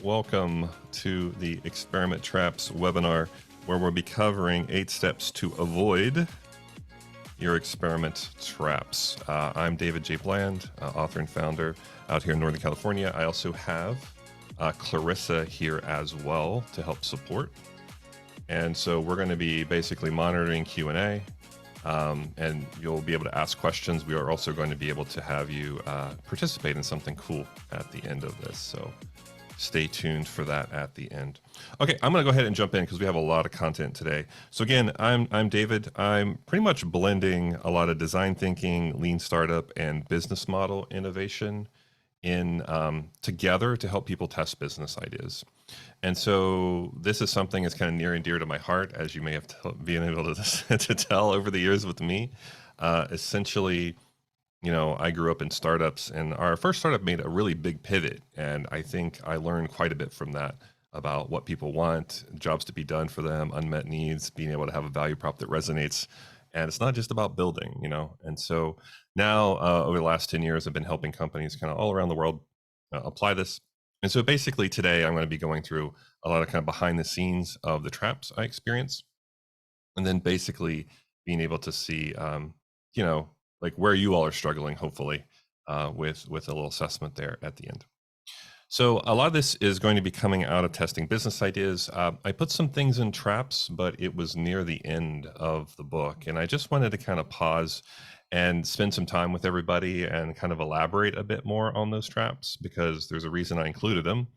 Welcome to the Experiment Traps webinar, where we'll be covering 8 steps to avoid your experiment traps. I'm David J. Bland, author and founder out here in Northern California. I also have Clarissa here as well to help support. And so we're going to be basically monitoring Q&A, and you'll be able to ask questions. We are also going to be able to have you participate in something cool at the end of this. So stay tuned for that at the end. Okay, I'm going to go ahead and jump in because we have a lot of content today. So again, I'm David. I'm pretty much blending a lot of design thinking, lean startup, and business model innovation in together to help people test business ideas. And so this is something that's kind of near and dear to my heart, as you may have been able to tell over the years with me. Essentially, you know, I grew up in startups, and our first startup made a really big pivot. And I think I learned quite a bit from that about what people want, jobs to be done for them, unmet needs, being able to have a value prop that resonates. And it's not just about building, you know. And so now over the last 10 years, I've been helping companies kind of all around the world apply this. And so basically today I'm going to be going through a lot of kind of behind the scenes of the traps I experience. And then basically being able to see, you know, like where you all are struggling, hopefully, with a little assessment there at the end. So a lot of this is going to be coming out of testing business ideas. I put some things in traps, but it was near the end of the book. And I just wanted to kind of pause and spend some time with everybody and kind of elaborate a bit more on those traps, because there's a reason I included them.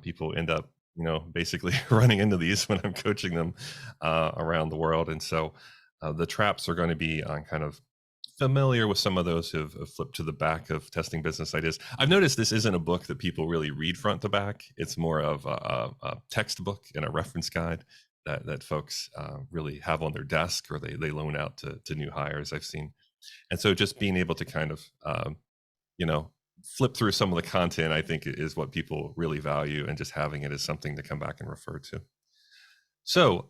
People end up, you know, basically running into these when I'm coaching them around the world. And so the traps are going to be on kind of familiar with some of those who've flipped to the back of testing business ideas. I've noticed this isn't a book that people really read front to back. It's more of a textbook and a reference guide that folks really have on their desk, or they loan out to new hires, I've seen. And so just being able to kind of, you know, flip through some of the content, I think, is what people really value, and just having it as something to come back and refer to. So,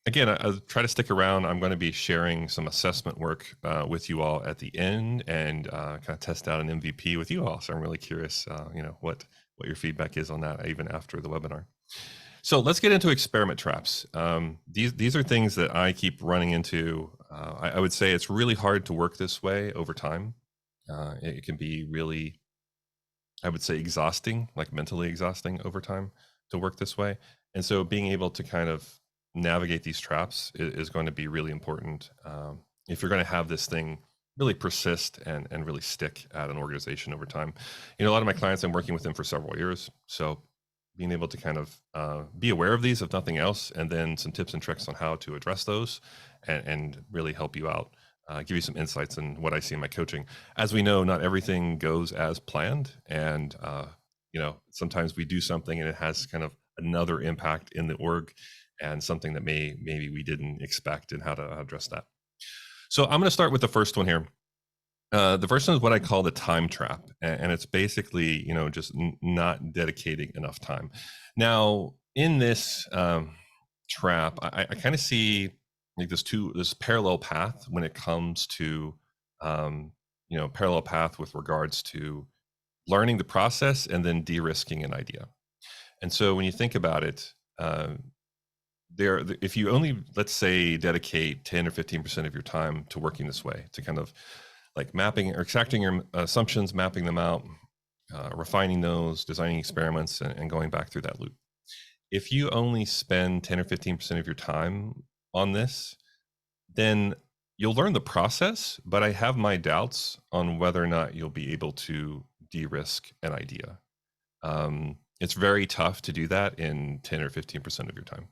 again, I'll try to stick around. I'm going to be sharing some assessment work with you all at the end, and kind of test out an MVP with you all. So I'm really curious, you know, what your feedback is on that, even after the webinar. So let's get into experiment traps. These are things that I keep running into. I would say it's really hard to work this way over time. It can be really, I would say, exhausting, like mentally exhausting over time to work this way. And so being able to kind of navigate these traps is going to be really important if you're going to have this thing really persist and really stick at an organization over time. You know, a lot of my clients, I'm working with them for several years. So being able to kind of be aware of these, if nothing else, and then some tips and tricks on how to address those and really help you out. Give you some insights in what I see in my coaching. As we know, not everything goes as planned. And, you know, sometimes we do something and it has kind of another impact in the org, and something that maybe we didn't expect, and how to address that. So I'm going to start with the first one here. The first one is what I call the time trap, and it's basically, you know, just not dedicating enough time. Now, in this trap, I kind of see like this parallel path when it comes to, you know, parallel path with regards to learning the process and then de-risking an idea. And so when you think about it, if you only, let's say, dedicate 10 or 15% of your time to working this way, to kind of like mapping or extracting your assumptions, mapping them out, refining those, designing experiments, and going back through that loop. If you only spend 10 or 15% of your time on this, then you'll learn the process, but I have my doubts on whether or not you'll be able to de-risk an idea. It's very tough to do that in 10 or 15% of your time.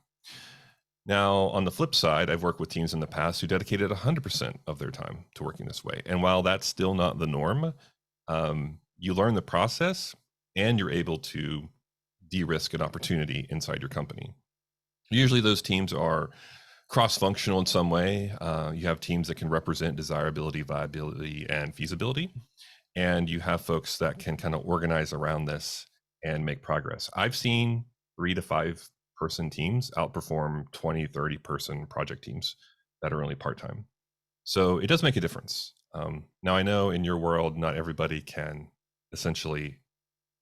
Now, on the flip side, I've worked with teams in the past who dedicated 100% of their time to working this way. And while that's still not the norm, you learn the process and you're able to de-risk an opportunity inside your company. Usually those teams are cross-functional in some way. You have teams that can represent desirability, viability, and feasibility. And you have folks that can kind of organize around this and make progress. I've seen 3 to 5 person teams outperform 20, 30 person project teams that are only part-time. So it does make a difference. Now I know in your world, not everybody can essentially,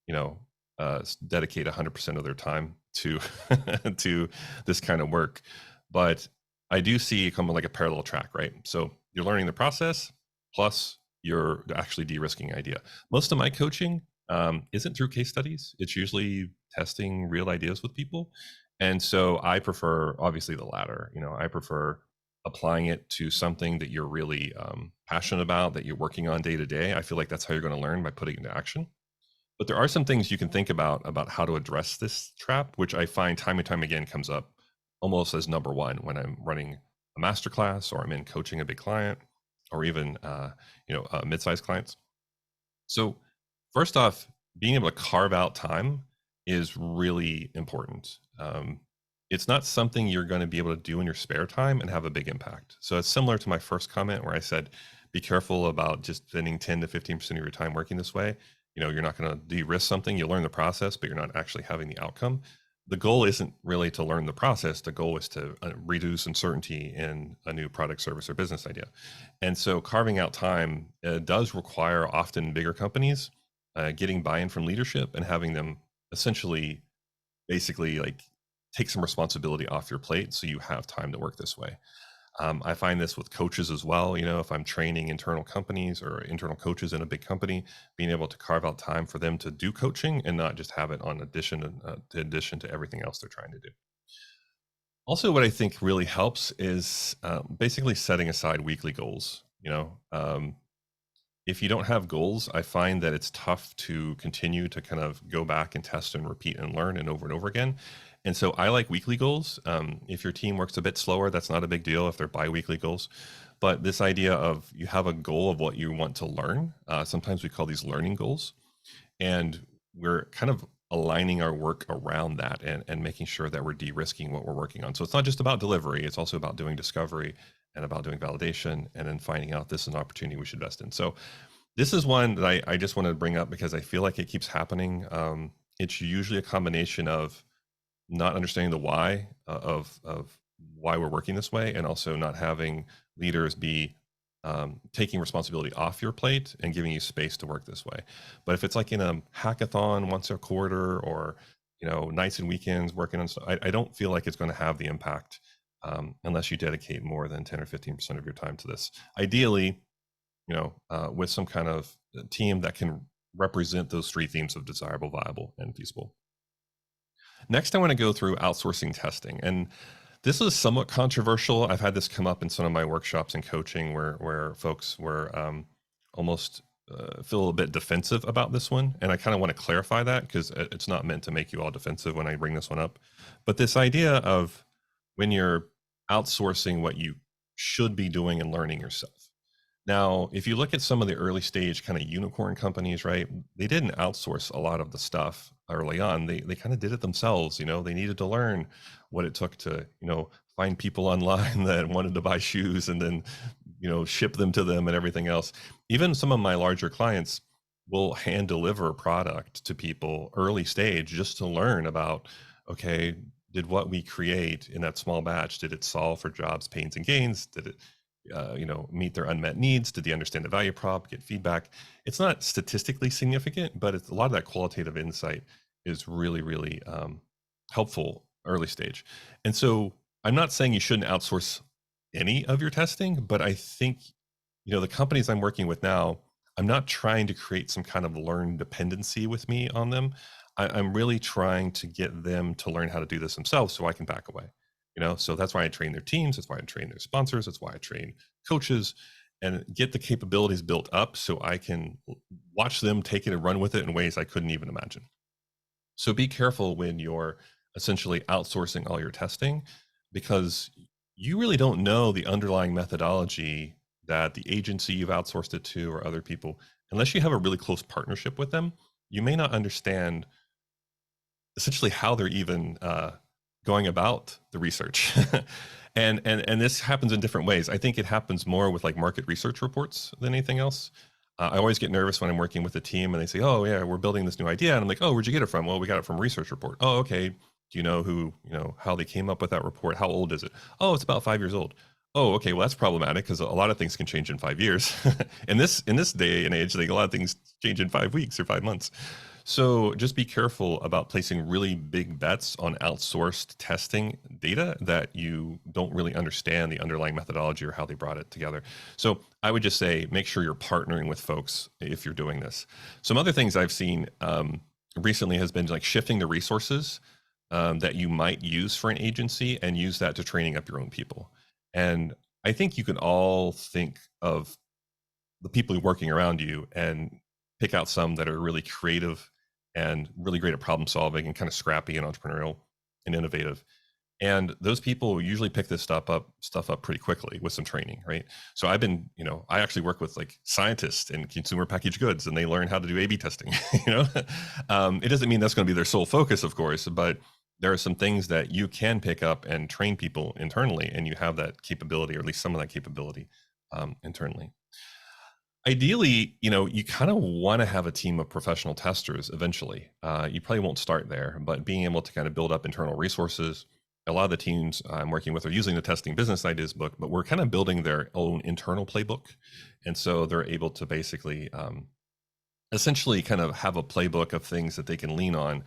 you know, dedicate 100% of their time to to this kind of work. But I do see it come like a parallel track, right? So you're learning the process, plus you're actually de-risking idea. Most of my coaching isn't through case studies. It's usually testing real ideas with people. And so I prefer obviously the latter. I prefer applying it to something that you're really passionate about, that you're working on day to day. I feel like that's how you're going to learn, by putting it into action. But there are some things you can think about how to address this trap, which I find time and time again comes up almost as number one when I'm running a masterclass, or I'm in coaching a big client, or even mid-sized clients. So first off, being able to carve out time is really important. It's not something you're going to be able to do in your spare time and have a big impact. So it's similar to my first comment where I said, be careful about just spending 10 to 15% of your time working this way. You're not going to de-risk something. You learn the process, but you're not actually having the outcome. The goal isn't really to learn the process. The goal is to reduce uncertainty in a new product, service, or business idea. And so carving out time does require often bigger companies getting buy-in from leadership and having them essentially, basically, like, take some responsibility off your plate so you have time to work this way. I find this with coaches as well. If I'm training internal companies or internal coaches in a big company, being able to carve out time for them to do coaching and not just have it on addition to everything else they're trying to do. Also, what I think really helps is basically setting aside weekly goals. If you don't have goals, I find that it's tough to continue to kind of go back and test and repeat and learn and over again. And so I like weekly goals. If your team works a bit slower, that's not a big deal if they're bi-weekly goals. But this idea of you have a goal of what you want to learn, sometimes we call these learning goals. And we're kind of aligning our work around that and making sure that we're de-risking what we're working on. So it's not just about delivery, it's also about doing discovery and about doing validation, and then finding out this is an opportunity we should invest in. So this is one that I just wanted to bring up because I feel like it keeps happening. It's usually a combination of not understanding the why of why we're working this way, and also not having leaders be taking responsibility off your plate and giving you space to work this way. But if it's like in a hackathon once a quarter, or nights and weekends working on stuff, I don't feel like it's going to have the impact unless you dedicate more than 10 or 15% of your time to this. Ideally, with some kind of team that can represent those three themes of desirable, viable, and feasible. Next, I want to go through outsourcing testing. And this is somewhat controversial. I've had this come up in some of my workshops and coaching where folks were almost feel a bit defensive about this one. And I kind of want to clarify that, because it's not meant to make you all defensive when I bring this one up. But this idea of when you're outsourcing what you should be doing and learning yourself. Now, if you look at some of the early stage kind of unicorn companies, right, they didn't outsource a lot of the stuff early on. They kind of did it themselves. They needed to learn what it took to, find people online that wanted to buy shoes and then, ship them to them and everything else. Even some of my larger clients will hand deliver product to people early stage just to learn about, okay, did what we create in that small batch, did it solve for jobs, pains, and gains? Did it meet their unmet needs? Did they understand the value prop, get feedback? It's not statistically significant, but it's a lot of that qualitative insight is really, really helpful early stage. And so I'm not saying you shouldn't outsource any of your testing, but I think, the companies I'm working with now, I'm not trying to create some kind of learned dependency with me on them. I'm really trying to get them to learn how to do this themselves so I can back away. So that's why I train their teams. That's why I train their sponsors. That's why I train coaches and get the capabilities built up so I can watch them take it and run with it in ways I couldn't even imagine. So be careful when you're essentially outsourcing all your testing, because you really don't know the underlying methodology that the agency you've outsourced it to or other people. Unless you have a really close partnership with them, you may not understand essentially how they're even going about the research. and this happens in different ways. I think it happens more with like market research reports than anything else. I always get nervous when I'm working with a team and they say, oh yeah, we're building this new idea. And I'm like, oh, where'd you get it from? Well, we got it from a research report. Oh, okay. Do you know who, how they came up with that report? How old is it? Oh, it's about 5 years old. Oh, okay. Well, that's problematic because a lot of things can change in 5 years. in this day and age, like a lot of things change in 5 weeks or 5 months. So just be careful about placing really big bets on outsourced testing data that you don't really understand the underlying methodology or how they brought it together. So I would just say make sure you're partnering with folks if you're doing this. Some other things I've seen recently has been like shifting the resources that you might use for an agency and use that to training up your own people. And I think you can all think of the people working around you and pick out some that are really creative and really great at problem solving and kind of scrappy and entrepreneurial and innovative. And those people usually pick this stuff up pretty quickly with some training, right? So I've been, I actually work with like scientists in consumer packaged goods, and they learn how to do A/B testing. It doesn't mean that's going to be their sole focus, of course, but there are some things that you can pick up and train people internally, and you have that capability, or at least some of that capability internally. Ideally, you kind of want to have a team of professional testers eventually. You probably won't start there, but being able to kind of build up internal resources. A lot of the teams I'm working with are using the Testing Business Ideas book, but we're kind of building their own internal playbook. And so they're able to basically essentially kind of have a playbook of things that they can lean on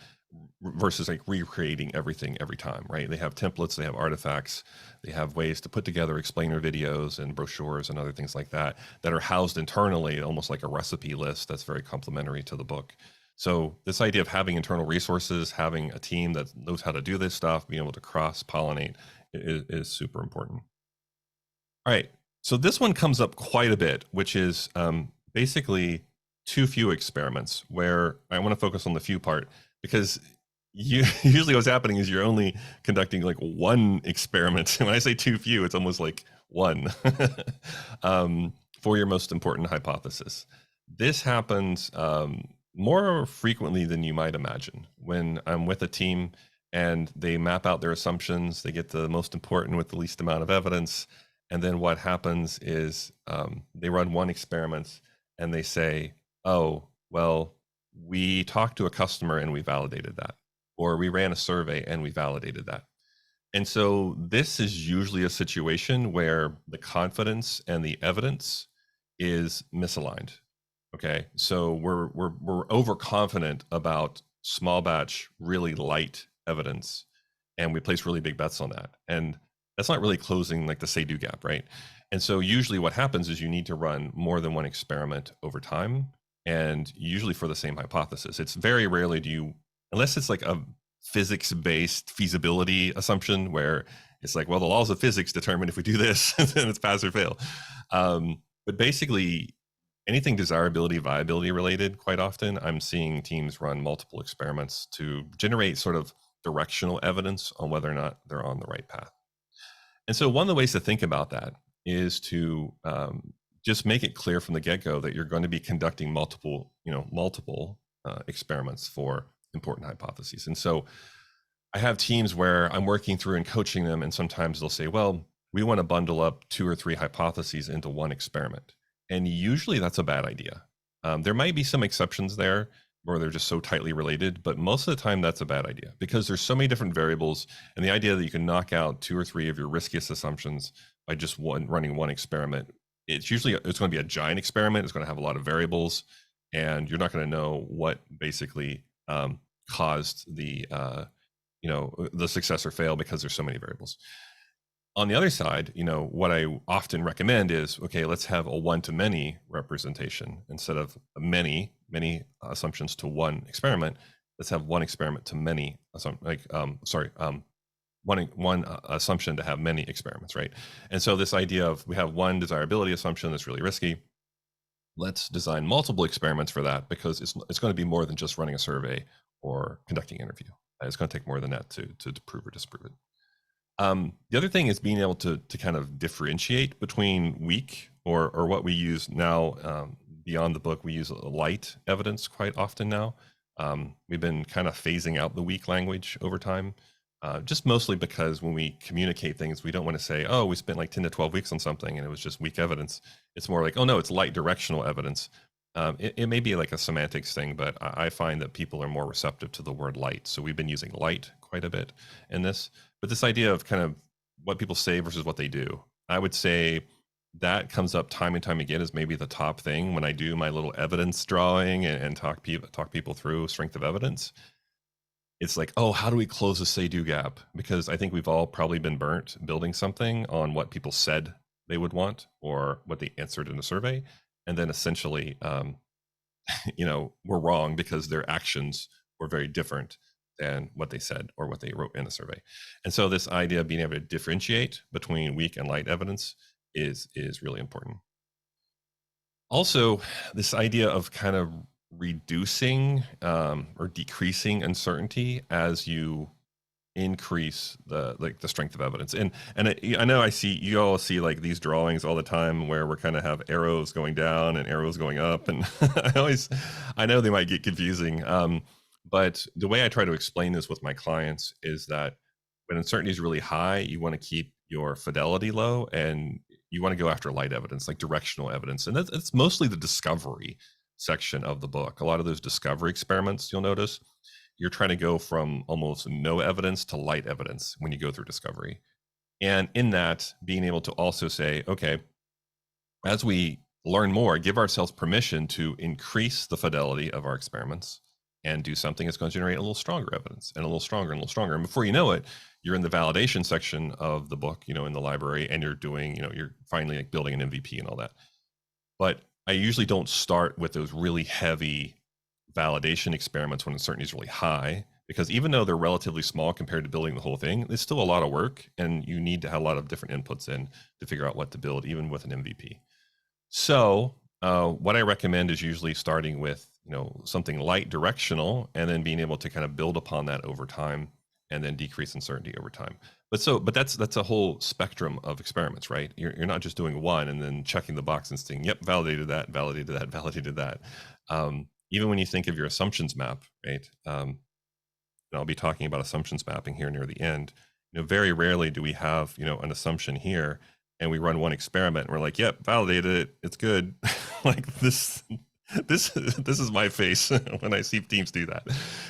versus like recreating everything every time, right? They have templates, they have artifacts, they have ways to put together explainer videos and brochures and other things like that that are housed internally, almost like a recipe list that's very complementary to the book. So this idea of having internal resources, having a team that knows how to do this stuff, being able to cross-pollinate is super important. All right, so this one comes up quite a bit, which is basically too few experiments, where I want to focus on the few part, because usually what's happening is you're only conducting like one experiment. When I say too few, it's almost like one for your most important hypothesis. This happens more frequently than you might imagine. When I'm with a team and they map out their assumptions, they get the most important with the least amount of evidence. And then what happens is they run one experiment and they say, oh, well, we talked to a customer and we validated that, or we ran a survey and we validated that. And so this is usually a situation where the confidence and the evidence is misaligned. Okay, so we're overconfident about small batch, really light evidence, and we place really big bets on that. And that's not really closing like the say-do gap, right? And so usually what happens is you need to run more than one experiment over time, and usually for the same hypothesis. It's very rarely do you, unless it's like a physics-based feasibility assumption where it's like, well, the laws of physics determine if we do this, then it's pass or fail. But basically, anything desirability, viability related, quite often, I'm seeing teams run multiple experiments to generate sort of directional evidence on whether or not they're on the right path. And so one of the ways to think about that is to just make it clear from the get-go that you're going to be conducting multiple experiments for important hypotheses. And so I have teams where I'm working through and coaching them, and sometimes they'll say, well, we want to bundle up 2 or 3 hypotheses into one experiment. And usually that's a bad idea. There might be some exceptions there where they're just so tightly related, but most of the time that's a bad idea because there's so many different variables, and the idea that you can knock out 2 or 3 of your riskiest assumptions by just running one experiment, it's going to be a giant experiment. It's going to have a lot of variables, and you're not going to know what basically caused the success or fail because there's so many variables. On the other side, what I often recommend is, okay, let's have a one-to-many representation instead of many assumptions to one experiment. Let's have one experiment to many one assumption to have many experiments, right? And so this idea of we have one desirability assumption that's really risky. Let's design multiple experiments for that because it's going to be more than just running a survey or conducting an interview. It's going to take more than that to prove or disprove it. The other thing is being able to kind of differentiate between weak or what we use now beyond the book. We use light evidence quite often now. We've been kind of phasing out the weak language over time, just mostly because when we communicate things, we don't want to say, oh, we spent like 10 to 12 weeks on something and it was just weak evidence. It's more like, oh, no, it's light directional evidence. It may be like a semantics thing, but I find that people are more receptive to the word light. So we've been using light quite a bit in this. But this idea of kind of what people say versus what they do, I would say that comes up time and time again as maybe the top thing when I do my little evidence drawing and talk people through strength of evidence. It's like, oh, how do we close the say-do gap? Because I think we've all probably been burnt building something on what people said they would want or what they answered in a survey, and then essentially, we're wrong because their actions were very different than what they said or what they wrote in the survey. And so this idea of being able to differentiate between weak and light evidence is really important. Also, this idea of kind of reducing or decreasing uncertainty as you increase the strength of evidence. And I know you all see like these drawings all the time where we're kind of have arrows going down and arrows going up, and I know they might get confusing, but the way I try to explain this with my clients is that when uncertainty is really high, you want to keep your fidelity low, and you want to go after light evidence, like directional evidence. And that's mostly the discovery section of the book. A lot of those discovery experiments, you'll notice, you're trying to go from almost no evidence to light evidence when you go through discovery. And in that, being able to also say, okay, as we learn more, give ourselves permission to increase the fidelity of our experiments and do something that's going to generate a little stronger evidence and a little stronger and a little stronger. And before you know it, you're in the validation section of the book, in the library, and you're doing, you're finally like building an MVP and all that. But I usually don't start with those really heavy validation experiments when uncertainty is really high, because even though they're relatively small compared to building the whole thing, it's still a lot of work, and you need to have a lot of different inputs in to figure out what to build, even with an MVP. So what I recommend is usually starting with something light directional, and then being able to kind of build upon that over time, and then decrease uncertainty over time. But that's a whole spectrum of experiments, right? You're not just doing one and then checking the box and saying, yep, validated that, validated that, validated that. Even when you think of your assumptions map, right? And I'll be talking about assumptions mapping here near the end. Very rarely do we have an assumption here, and we run one experiment and we're like, yep, validated it, it's good. Like this is my face when I see teams do that.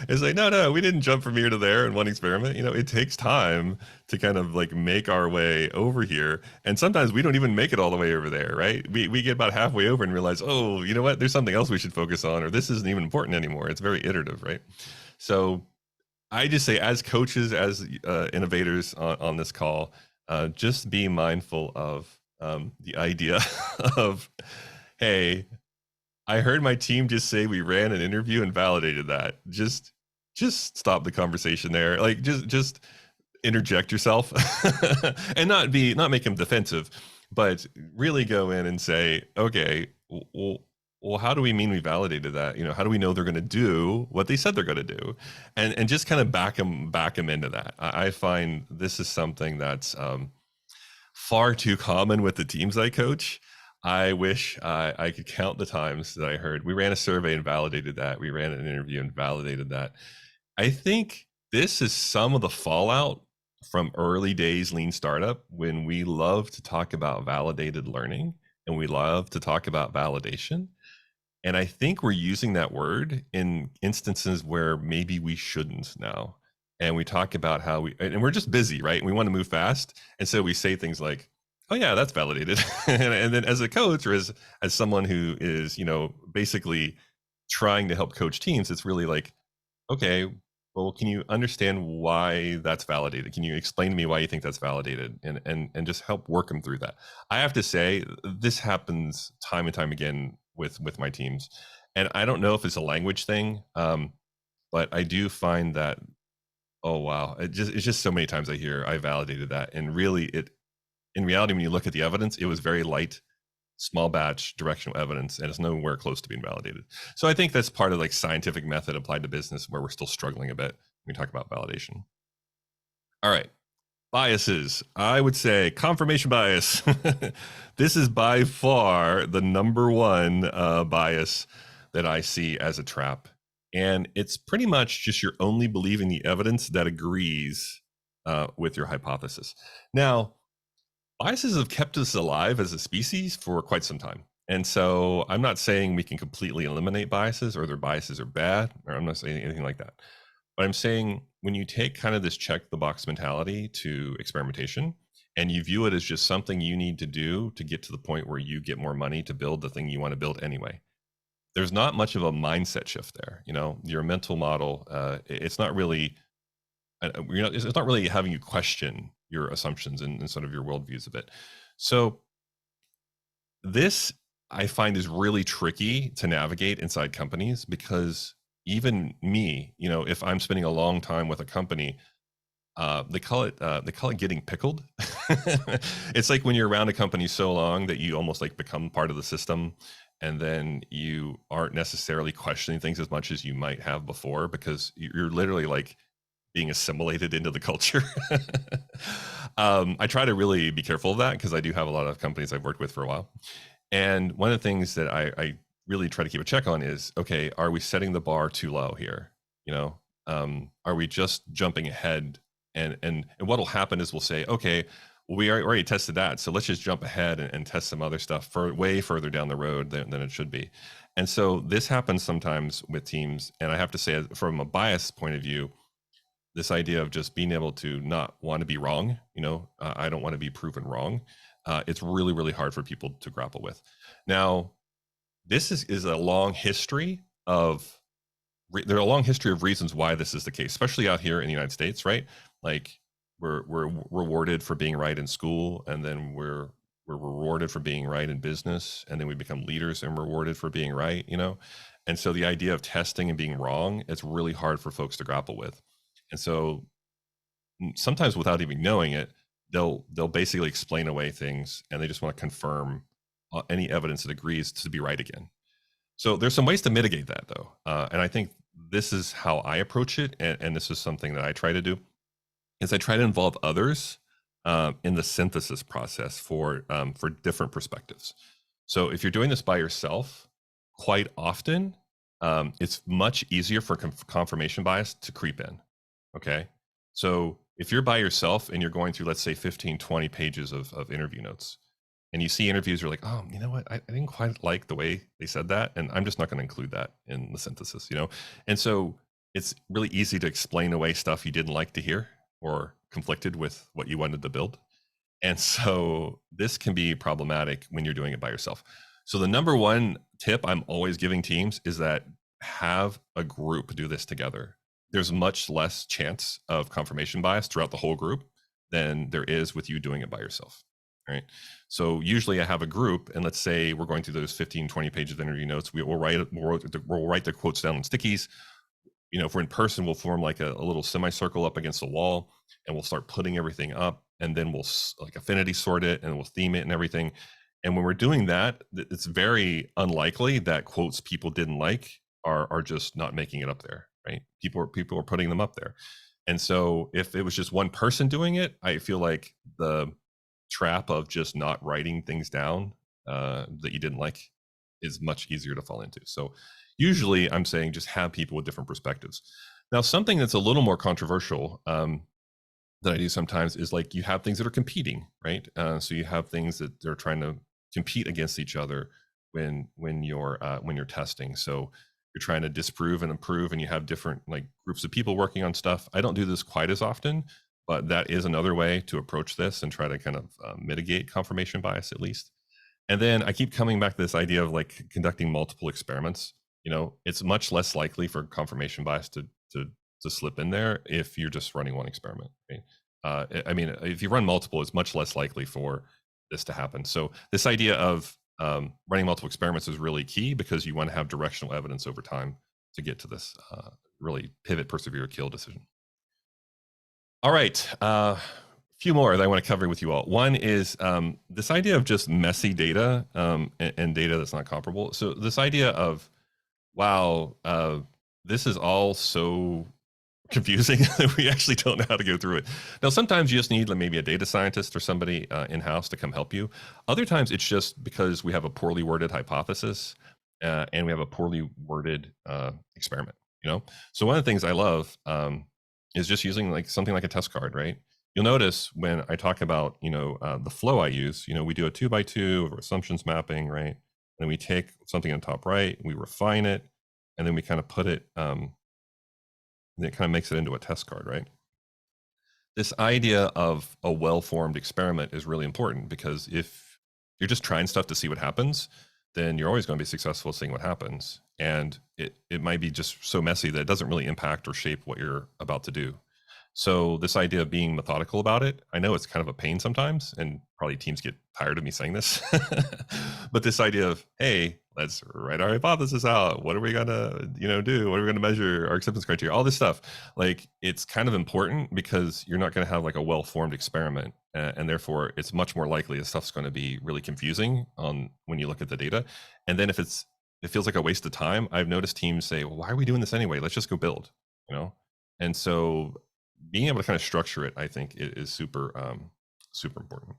It's like, no, we didn't jump from here to there in one experiment. It takes time to kind of like make our way over here, and sometimes we don't even make it all the way over there, right? We get about halfway over and realize, oh, you know what, there's something else we should focus on, or this isn't even important anymore. It's very iterative, right? So I just say, as coaches, as innovators on this call, just be mindful of the idea of, hey, I heard my team just say we ran an interview and validated that. Just stop the conversation there. Like just interject yourself and not make them defensive, but really go in and say, okay, well, how do we mean we validated that? How do we know they're going to do what they said they're going to do? And just kind of back them into that. I find this is something that's far too common with the teams I coach. I wish I could count the times that I heard, we ran a survey and validated that. We ran an interview and validated that. I think this is some of the fallout from early days lean startup, when we love to talk about validated learning and we love to talk about validation. And I think we're using that word in instances where maybe we shouldn't now. And we talk about how and we're just busy, right? We want to move fast. And so we say things like, oh yeah, that's validated. And then as a coach, or as someone who is, basically trying to help coach teams, it's really like, okay, well, can you understand why that's validated? Can you explain to me why you think that's validated, and just help work them through that? I have to say, this happens time and time again with my teams. And I don't know if it's a language thing, but I do find that, oh wow, it's just so many times I hear I validated that, and really in reality, when you look at the evidence, it was very light, small batch directional evidence, and it's nowhere close to being validated. So I think that's part of like scientific method applied to business, where we're still struggling a bit when we talk about validation. All right. Biases. I would say confirmation bias. This is by far the number one bias that I see as a trap. And it's pretty much just you're only believing the evidence that agrees with your hypothesis. Now, biases have kept us alive as a species for quite some time. And so I'm not saying we can completely eliminate biases, or their biases are bad, or I'm not saying anything like that. But I'm saying when you take kind of this check the box mentality to experimentation, and you view it as just something you need to do to get to the point where you get more money to build the thing you want to build anyway. There's not much of a mindset shift there. Your mental model, it's not really, it's not really having you question your assumptions and sort of your worldviews a bit. So this I find is really tricky to navigate inside companies, because even me, if I'm spending a long time with a company, they call it getting pickled. It's like when you're around a company so long that you almost like become part of the system, and then you aren't necessarily questioning things as much as you might have before, because you're literally like being assimilated into the culture. I try to really be careful of that, because I do have a lot of companies I've worked with for a while. And one of the things that I really try to keep a check on is, okay, are we setting the bar too low here? Are we just jumping ahead? And what'll happen is we'll say, okay, well, we already tested that, so let's just jump ahead and test some other stuff for way further down the road than it should be. And so this happens sometimes with teams. And I have to say, from a bias point of view, this idea of just being able to not want to be wrong, I don't want to be proven wrong. It's really, really hard for people to grapple with. Now, this is a long history of there are a long history of reasons why this is the case, especially out here in the United States, right? Like we're rewarded for being right in school, and then we're rewarded for being right in business, and then we become leaders and rewarded for being right, And so the idea of testing and being wrong, it's really hard for folks to grapple with. And so sometimes without even knowing it, they'll basically explain away things, and they just want to confirm any evidence that agrees to be right again. So there's some ways to mitigate that, though, and I think this is how I approach it, and this is something that I try to do, is I try to involve others in the synthesis process for different perspectives. So if you're doing this by yourself, quite often it's much easier for confirmation bias to creep in. Okay, so if you're by yourself and you're going through, let's say, 15, 20 pages of interview notes, and you see interviews, you're like, oh, you know what? I didn't quite like the way they said that, and I'm just not going to include that in the synthesis, And so it's really easy to explain away stuff you didn't like to hear or conflicted with what you wanted to build. And so this can be problematic when you're doing it by yourself. So the number one tip I'm always giving teams is that have a group do this together. There's much less chance of confirmation bias throughout the whole group than there is with you doing it by yourself. Right. So usually I have a group, and let's say we're going through those 15, 20 pages of interview notes. We'll write the quotes down on stickies. If we're in person, we'll form like a little semicircle up against the wall, and we'll start putting everything up, and then we'll like affinity sort it, and we'll theme it and everything. And when we're doing that, it's very unlikely that quotes people didn't like are just not making it up there, right? People are putting them up there. And so if it was just one person doing it, I feel like the trap of just not writing things down that you didn't like is much easier to fall into. So usually I'm saying just have people with different perspectives. Now, something that's a little more controversial that I do sometimes is like you have things that are competing, right? So you have things that they're trying to compete against each other when you're testing. So you're trying to disprove and improve, and you have different like groups of people working on stuff. I don't do this quite as often, but that is another way to approach this and try to kind of mitigate confirmation bias, at least. And then I keep coming back to this idea of like conducting multiple experiments. It's much less likely for confirmation bias to slip in there if you're just running one experiment. Right? I mean, if you run multiple, it's much less likely for this to happen. So this idea of running multiple experiments is really key, because you want to have directional evidence over time to get to this really pivot, persevere, kill decision. All right. Few more that I want to cover with you all. One is this idea of just messy data and data that's not comparable. So this idea of, wow, this is all so confusing that we actually don't know how to go through it. Now, sometimes you just need like maybe a data scientist or somebody in-house to come help you. Other times it's just because we have a poorly worded hypothesis and we have a poorly worded experiment. So one of the things I love is just using like something like a test card, right? You'll notice when I talk about, the flow I use, we do a 2x2 of assumptions mapping, right? And we take something on top right, we refine it, and then we kind of put it, and it kind of makes it into a test card, right? This idea of a well-formed experiment is really important because if you're just trying stuff to see what happens, then you're always going to be successful seeing what happens. And it might be just so messy that it doesn't really impact or shape what you're about to do. So this idea of being methodical about it, I know it's kind of a pain sometimes, and probably teams get tired of me saying this. But this idea of, hey, let's write our hypothesis out. What are we gonna, do? What are we gonna measure? Our acceptance criteria, all this stuff. Like it's kind of important because you're not gonna have like a well-formed experiment, and therefore it's much more likely that stuff's going to be really confusing on when you look at the data. And then if it feels like a waste of time, I've noticed teams say, well, why are we doing this anyway? Let's just go build, you know? And so being able to kind of structure it, I think, is super super important.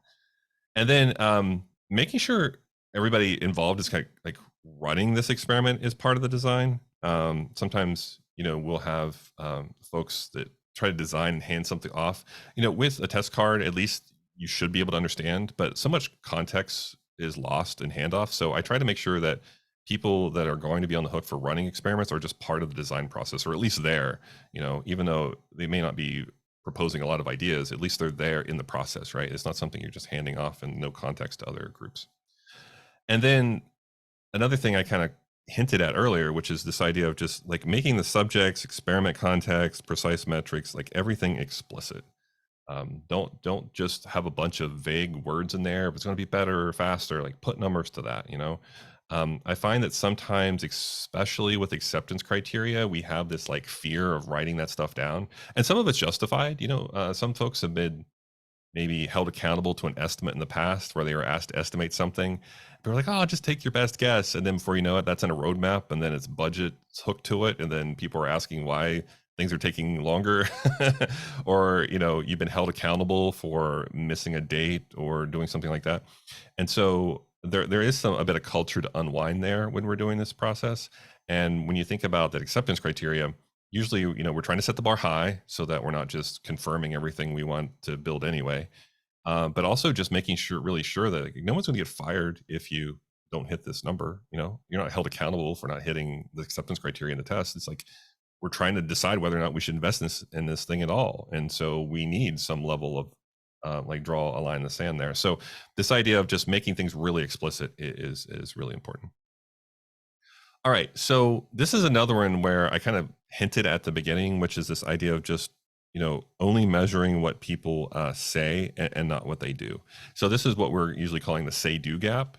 And then making sure everybody involved is kind of like running this experiment is part of the design. Sometimes we'll have folks that try to design and hand something off. With a test card, at least you should be able to understand, but so much context is lost in handoff. So I try to make sure that people that are going to be on the hook for running experiments are just part of the design process, or at least there. Even though they may not be proposing a lot of ideas, at least they're there in the process, right? It's not something you're just handing off and no context to other groups. And then another thing I kind of hinted at earlier, which is this idea of just like making the subjects, experiment context, precise metrics, like everything explicit. Don't just have a bunch of vague words in there. If it's going to be better or faster, like put numbers to that. I find that sometimes, especially with acceptance criteria, we have this like fear of writing that stuff down, and some of it's justified. Some folks have been maybe held accountable to an estimate in the past where they were asked to estimate something. They're like, oh, just take your best guess. And then before you know it, that's in a roadmap and then it's budget's hooked to it. And then people are asking why things are taking longer or, you've been held accountable for missing a date or doing something like that. And so there is a bit of culture to unwind there when we're doing this process. And when you think about that acceptance criteria, usually, we're trying to set the bar high so that we're not just confirming everything we want to build anyway, but also just making really sure that like, no one's going to get fired if you don't hit this number. You're not held accountable for not hitting the acceptance criteria in the test. It's like we're trying to decide whether or not we should invest in this thing at all, and so we need some level of like draw a line in the sand there. So this idea of just making things really explicit is really important. All right. So this is another one where I kind of hinted at the beginning, which is this idea of just, only measuring what people say and not what they do. So this is what we're usually calling the say do gap.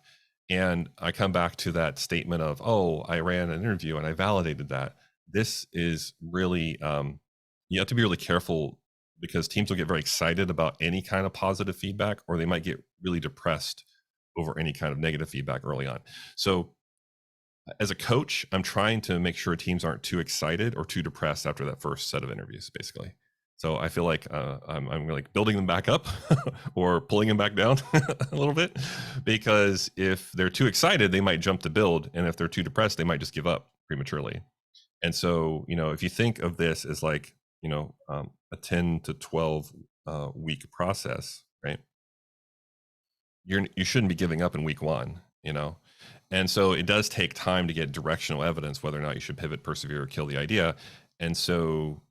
And I come back to that statement of, oh, I ran an interview and I validated that. This is really, you have to be really careful because teams will get very excited about any kind of positive feedback, or they might get really depressed over any kind of negative feedback early on. So as a coach, I'm trying to make sure teams aren't too excited or too depressed after that first set of interviews, basically. So I feel like I'm like building them back up or pulling them back down a little bit, because if they're too excited, they might jump to build, and if they're too depressed, they might just give up prematurely. And so, if you think of this as like, a 10 to 12 week process, right? You shouldn't be giving up in week one. And so it does take time to get directional evidence whether or not you should pivot, persevere, or kill the idea. And so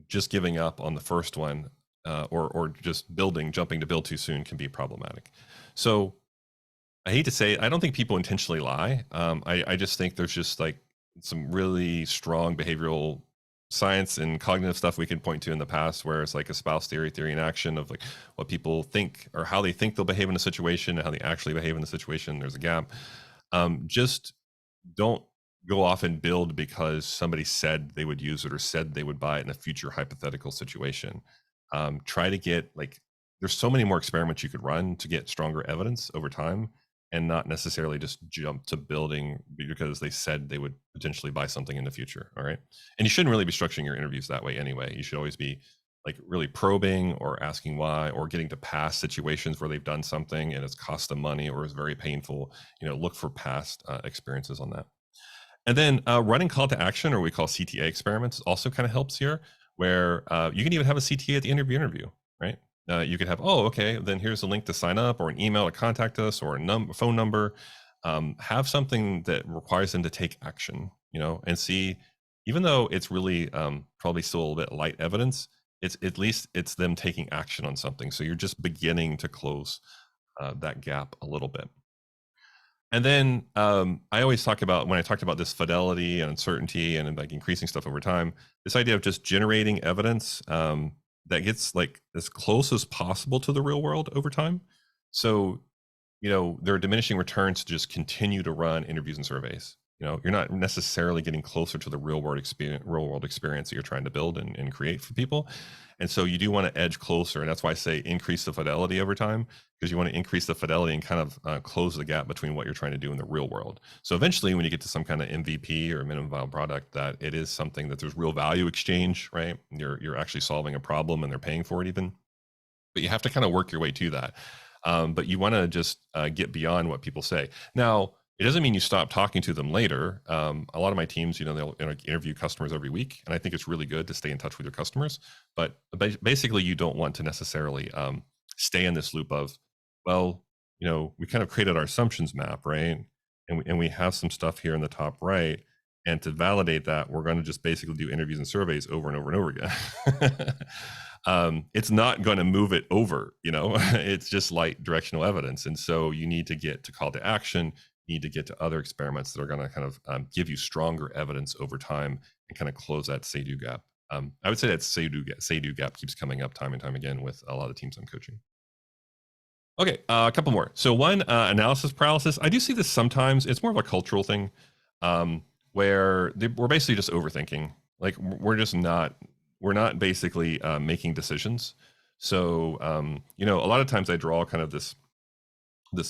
just giving up on the first one, or just jumping to build too soon, can be problematic. So I hate to say it, I don't think people intentionally lie. I just think there's just like some really strong behavioral science and cognitive stuff we can point to in the past where it's like a spouse theory in action of like what people think or how they think they'll behave in a situation and how they actually behave in the situation. There's a gap. Just don't go off and build because somebody said they would use it or said they would buy it in a future hypothetical situation. Try to get like, there's so many more experiments you could run to get stronger evidence over time, and not necessarily just jump to building because they said they would potentially buy something in the future. All right. And you shouldn't really be structuring your interviews that way anyway. You should always be like really probing or asking why, or getting to past situations where they've done something and it's cost them money or is very painful. Look for past experiences on that. And then running call to action, or we call CTA experiments, also kind of helps here, where you can even have a CTA at the end of your interview, right? You could have, oh, okay, then here's a link to sign up, or an email to contact us, or a phone number. Have something that requires them to take action, and see, even though it's really probably still a little bit light evidence, it's at least it's them taking action on something. So you're just beginning to close that gap a little bit. And then I always talk about, when I talked about this fidelity and uncertainty and like increasing stuff over time, this idea of just generating evidence that gets like as close as possible to the real world over time. So, there are diminishing returns to just continue to run interviews and surveys. You're not necessarily getting closer to the real world experience that you're trying to build and create for people. And so you do want to edge closer. And that's why I say increase the fidelity over time, because you want to increase the fidelity and kind of close the gap between what you're trying to do in the real world. So eventually, when you get to some kind of MVP or minimum viable product, that it is something that there's real value exchange, right? You're actually solving a problem and they're paying for it even. But you have to kind of work your way to that. But you want to just get beyond what people say. Now, it doesn't mean you stop talking to them later. A lot of my teams, they'll interview customers every week, and I think it's really good to stay in touch with your customers. But basically, you don't want to necessarily stay in this loop of, well, we kind of created our assumptions map, right? And we have some stuff here in the top right. And to validate that, we're going to just basically do interviews and surveys over and over and over again. It's not going to move it over, it's just light directional evidence. And so you need to get to call to action, need to get to other experiments that are going to kind of give you stronger evidence over time and kind of close that say-do gap. I would say that say-do gap keeps coming up time and time again with a lot of teams I'm coaching. Okay, a couple more. So one, analysis paralysis. I do see this sometimes. It's more of a cultural thing where we're basically just overthinking. Like we're not basically making decisions. So, a lot of times I draw kind of this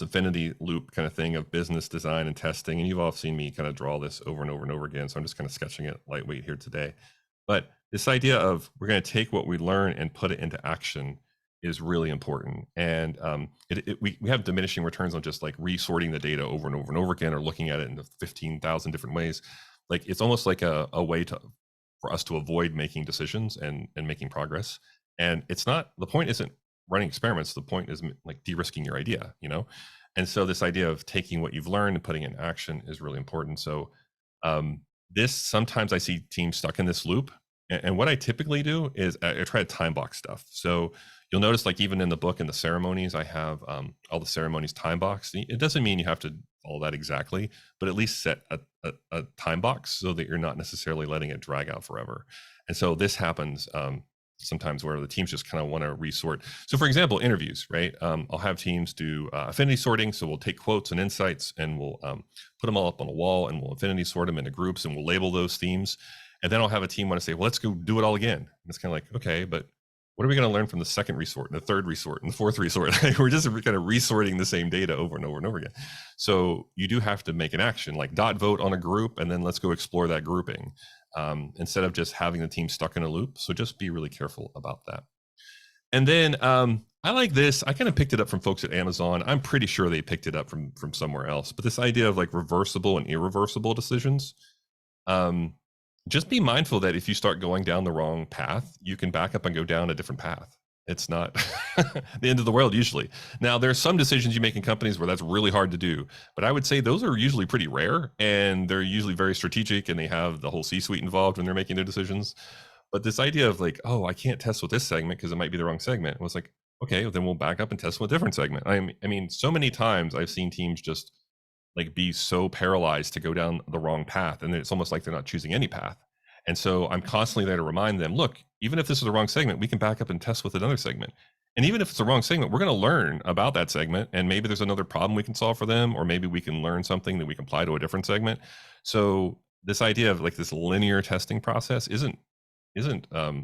infinity loop kind of thing of business design and testing. And you've all seen me kind of draw this over and over and over again. So I'm just kind of sketching it lightweight here today. But this idea of we're going to take what we learn and put it into action is really important. And we have diminishing returns on just like resorting the data over and over and over again, or looking at it in 15,000 different ways. Like it's almost like a way for us to avoid making decisions and making progress. And the point isn't running experiments. The point is like de-risking your idea, And so this idea of taking what you've learned and putting it in action is really important. So this, sometimes I see teams stuck in this loop. And what I typically do is I try to time box stuff. So you'll notice, like even in the book and the ceremonies, I have all the ceremonies time boxed. It doesn't mean you have to follow that exactly, but at least set a time box so that you're not necessarily letting it drag out forever. And so this happens sometimes where the teams just kind of want to resort. So for example, interviews, right? I'll have teams do affinity sorting. So we'll take quotes and insights and we'll put them all up on a wall and we'll affinity sort them into groups and we'll label those themes. And then I'll have a team want to say, well, let's go do it all again. And it's kind of like, okay, but what are we going to learn from the second resort and the third resort and the fourth resort? We're just kind of resorting the same data over and over and over again. So you do have to make an action, like dot vote on a group, and then let's go explore that grouping instead of just having the team stuck in a loop. So just be really careful about that. And then I like this. I kind of picked it up from folks at Amazon. I'm pretty sure they picked it up from somewhere else. But this idea of like reversible and irreversible decisions. Just be mindful that if you start going down the wrong path, you can back up and go down a different path. It's not the end of the world usually. Now, there's some decisions you make in companies where that's really hard to do, but I would say those are usually pretty rare and they're usually very strategic and they have the whole C-suite involved when they're making their decisions. But this idea of like, oh, I can't test with this segment because it might be the wrong segment. It was like, okay, then we'll back up and test with a different segment. I mean, so many times I've seen teams just like be so paralyzed to go down the wrong path. And it's almost like they're not choosing any path. And so I'm constantly there to remind them, look, even if this is the wrong segment, we can back up and test with another segment. And even if it's the wrong segment, we're going to learn about that segment. And maybe there's another problem we can solve for them, or maybe we can learn something that we can apply to a different segment. So this idea of like this linear testing process isn't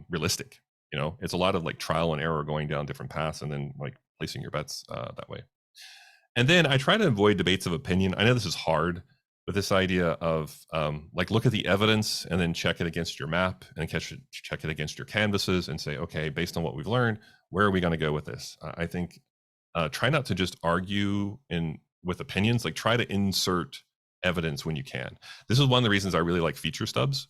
realistic. It's a lot of like trial and error going down different paths and then like placing your bets that way. And then I try to avoid debates of opinion. I know this is hard, but this idea of like look at the evidence and then check it against your map and check it against your canvases and say, okay, based on what we've learned, where are we going to go with this? I think try not to just argue with opinions, like try to insert evidence when you can. This is one of the reasons I really like feature stubs,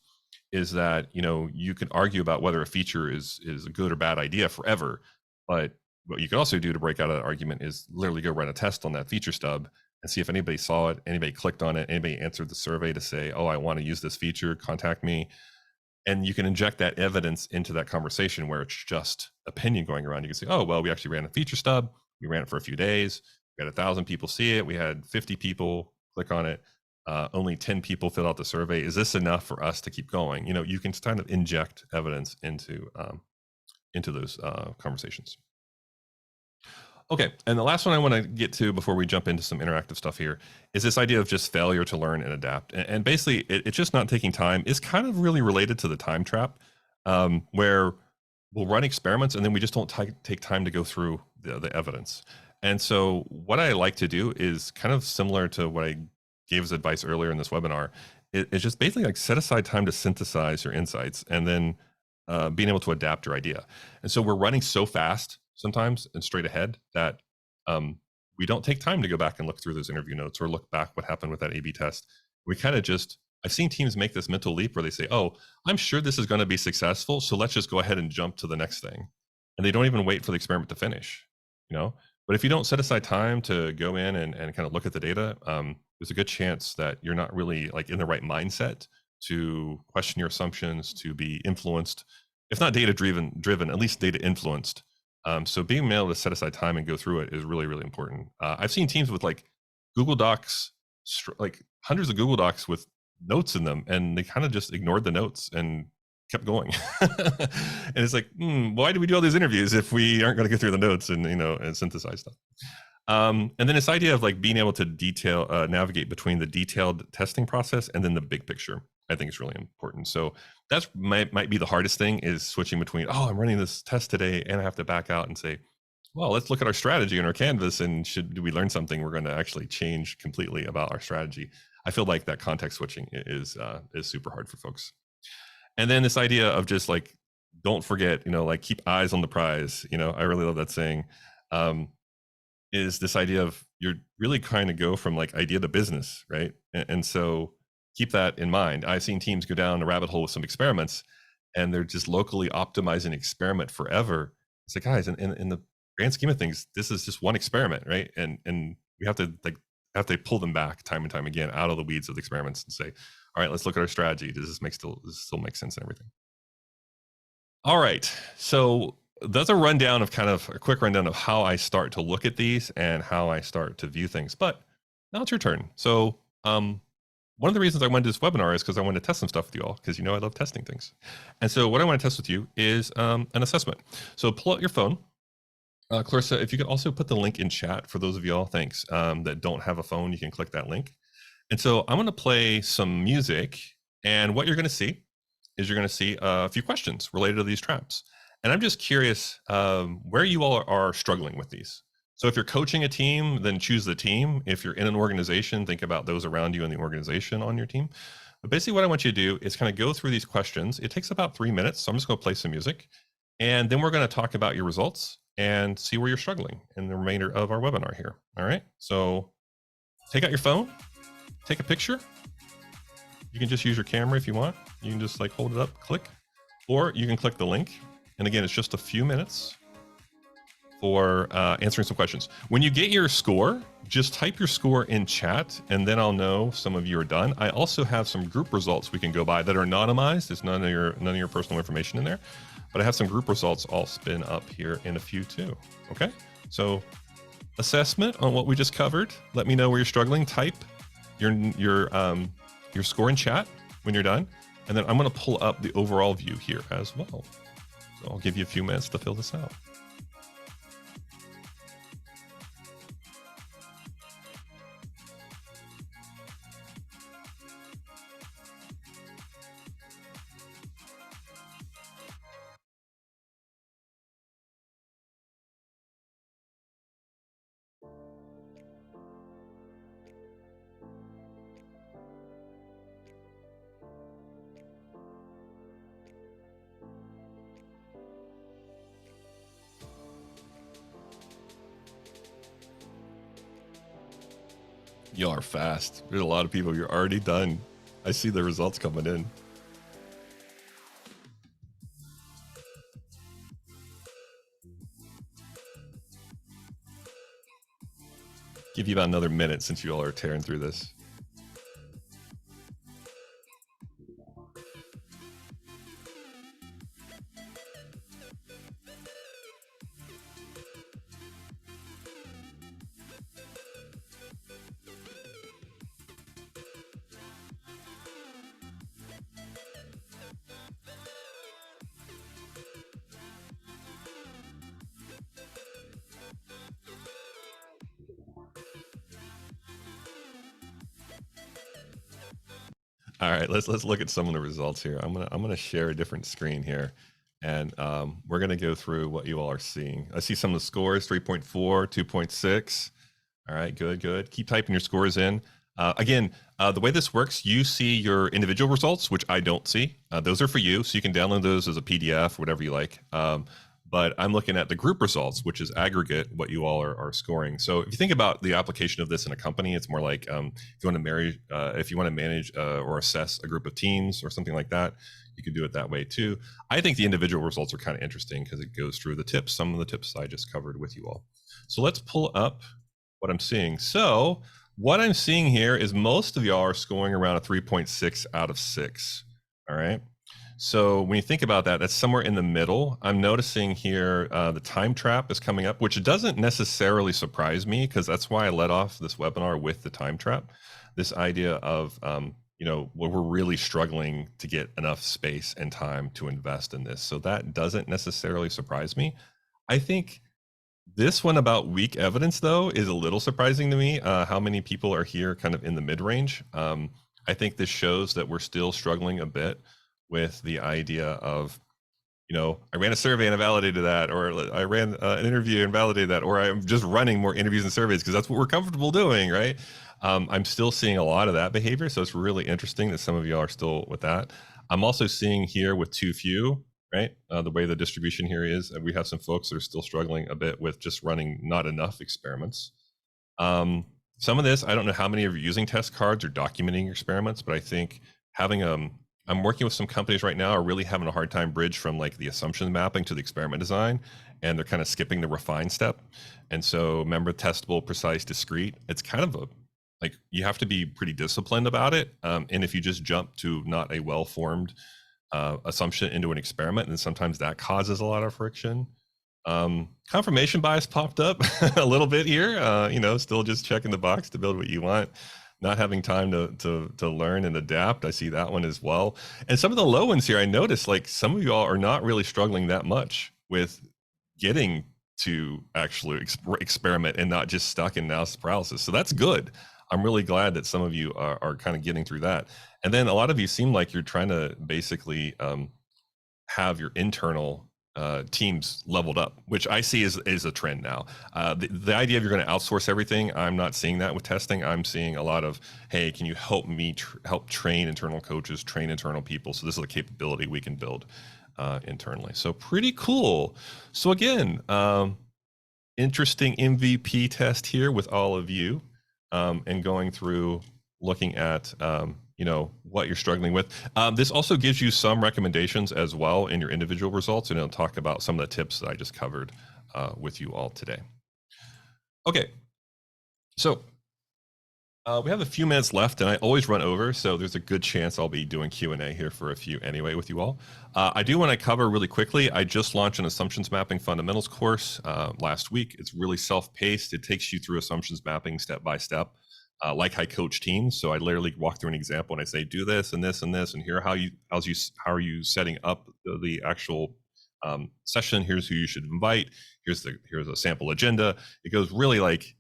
is that you can argue about whether a feature is a good or bad idea forever, but what you can also do to break out of that argument is literally go run a test on that feature stub and see if anybody saw it, anybody clicked on it, anybody answered the survey to say, oh, I want to use this feature, contact me. And you can inject that evidence into that conversation where it's just opinion going around. You can say, oh, well, we actually ran a feature stub. We ran it for a few days. We had 1,000 people see it. We had 50 people click on it. Only 10 people filled out the survey. Is this enough for us to keep going? You can kind of inject evidence into those conversations. Okay, and the last one I want to get to before we jump into some interactive stuff here is this idea of just failure to learn and adapt. And basically, it's just not taking time. It's kind of really related to the time trap, where we'll run experiments and then we just don't take time to go through the evidence. And so what I like to do is kind of similar to what I gave as advice earlier in this webinar. It's just basically like set aside time to synthesize your insights and then being able to adapt your idea. And so we're running so fast sometimes and straight ahead that we don't take time to go back and look through those interview notes or look back what happened with that A/B test. We kind of just, I've seen teams make this mental leap where they say, oh, I'm sure this is going to be successful, so let's just go ahead and jump to the next thing. And they don't even wait for the experiment to finish, But if you don't set aside time to go in and kind of look at the data, there's a good chance that you're not really like in the right mindset to question your assumptions, to be influenced, if not data driven, at least data influenced. So being able to set aside time and go through it is really, really important. I've seen teams with like Google Docs, like hundreds of Google Docs with notes in them, and they kind of just ignored the notes and kept going. And it's like, why do we do all these interviews if we aren't going to get through the notes and and synthesize stuff? And then this idea of like being able to navigate between the detailed testing process and then the big picture, I think is really important. So that's might be the hardest thing, is switching between, oh, I'm running this test today and I have to back out and say, well, let's look at our strategy and our canvas, and do we learn something we're going to actually change completely about our strategy? I feel like that context switching is super hard for folks. And then this idea of just like, don't forget, like keep eyes on the prize. I really love that saying. Is this idea of you're really trying to go from like idea to business, right? And so keep that in mind. I've seen teams go down a rabbit hole with some experiments, and they're just locally optimizing experiment forever. It's like, guys, in the grand scheme of things, this is just one experiment, right? And we have to pull them back time and time again out of the weeds of the experiments and say, all right, let's look at our strategy. Does this still make sense and everything? All right, so that's a rundown of a quick rundown of how I start to look at these and how I start to view things. But now it's your turn. So one of the reasons I wanted this webinar is because I wanted to test some stuff with you all, because I love testing things. And so what I want to test with you is an assessment. So pull out your phone. Clarissa, if you could also put the link in chat for those of y'all, thanks, that don't have a phone, you can click that link. And so I'm going to play some music, and what you're going to see is you're going to see a few questions related to these traps. And I'm just curious where you all are struggling with these. So if you're coaching a team, then choose the team. If you're in an organization, think about those around you in the organization on your team. But basically what I want you to do is kind of go through these questions. It takes about 3 minutes. So I'm just going to play some music, and then we're going to talk about your results and see where you're struggling in the remainder of our webinar here. All right. So take out your phone, take a picture. You can just use your camera if you want. You can just like hold it up, click, or you can click the link. And again, it's just a few minutes for answering some questions. When you get your score, just type your score in chat, and then I'll know some of you are done. I also have some group results we can go by that are anonymized. There's none of your personal information in there, but I have some group results all spin up here in a few too. Okay, so assessment on what we just covered. Let me know where you're struggling. Type your score in chat when you're done, and then I'm going to pull up the overall view here as well. So I'll give you a few minutes to fill this out. Y'all are fast. There's a lot of people. You're already done. I see the results coming in. Give you about another minute since you all are tearing through this. All right, let's look at some of the results here. I'm gonna share a different screen here, and we're gonna go through what you all are seeing. I see some of the scores: 3.4, 2.6. All right, good, good. Keep typing your scores in. Again, the way this works, you see your individual results, which I don't see. Those are for you, so you can download those as a PDF, whatever you like. But I'm looking at the group results, which is aggregate, what you all are scoring. So if you think about the application of this in a company, it's more like if you want to manage or assess a group of teams or something like that, you can do it that way too. I think the individual results are kind of interesting because it goes through the tips, some of the tips I just covered with you all. So let's pull up what I'm seeing. So what I'm seeing here is most of y'all are scoring around a 3.6 out of 6. All right. So when you think about that, that's somewhere in the middle. I'm noticing here the time trap is coming up, which doesn't necessarily surprise me because that's why I led off this webinar with the time trap. This idea of, where we're really struggling to get enough space and time to invest in this. So that doesn't necessarily surprise me. I think this one about weak evidence, though, is a little surprising to me. How many people are here kind of in the mid-range? I think this shows that we're still struggling a bit with the idea of, I ran a survey and I validated that, or I ran an interview and validated that, or I'm just running more interviews and surveys because that's what we're comfortable doing, right? I'm still seeing a lot of that behavior. So it's really interesting that some of you are still with that. I'm also seeing here with too few, right? The way the distribution here is, we have some folks that are still struggling a bit with just running not enough experiments. Some of this, I don't know how many of you are using test cards or documenting your experiments, but I think having I'm working with some companies right now are really having a hard time bridge from like the assumption mapping to the experiment design, and they're kind of skipping the refine step. And so remember, testable, precise, discrete, it's kind of you have to be pretty disciplined about it. And if you just jump to not a well-formed assumption into an experiment, and sometimes that causes a lot of friction. Confirmation bias popped up a little bit here, still just checking the box to build what you want, not having time to learn and adapt. I see that one as well. And some of the low ones here, I noticed like some of y'all are not really struggling that much with getting to actually experiment and not just stuck in analysis paralysis. So that's good. I'm really glad that some of you are kind of getting through that. And then a lot of you seem like you're trying to basically have your internal teams leveled up, which I see is a trend now. The idea of you're going to outsource everything, I'm not seeing that with testing. I'm seeing a lot of, hey, can you help me help train internal coaches, train internal people? So this is a capability we can build internally. So pretty cool. So again, interesting MVP test here with all of you, and going through looking at what you're struggling with. This also gives you some recommendations as well in your individual results, and it'll talk about some of the tips that I just covered with you all today. Okay, so we have a few minutes left, and I always run over, so there's a good chance I'll be doing Q&A here for a few anyway with you all. I do want to cover really quickly, I just launched an assumptions mapping fundamentals course last week. It's really self-paced. It takes you through assumptions mapping step by step. Like I coach teams, so I literally walk through an example and I say, do this and this and this, and here how are you setting up the actual session. Here's who you should invite. Here's a sample agenda. It goes really like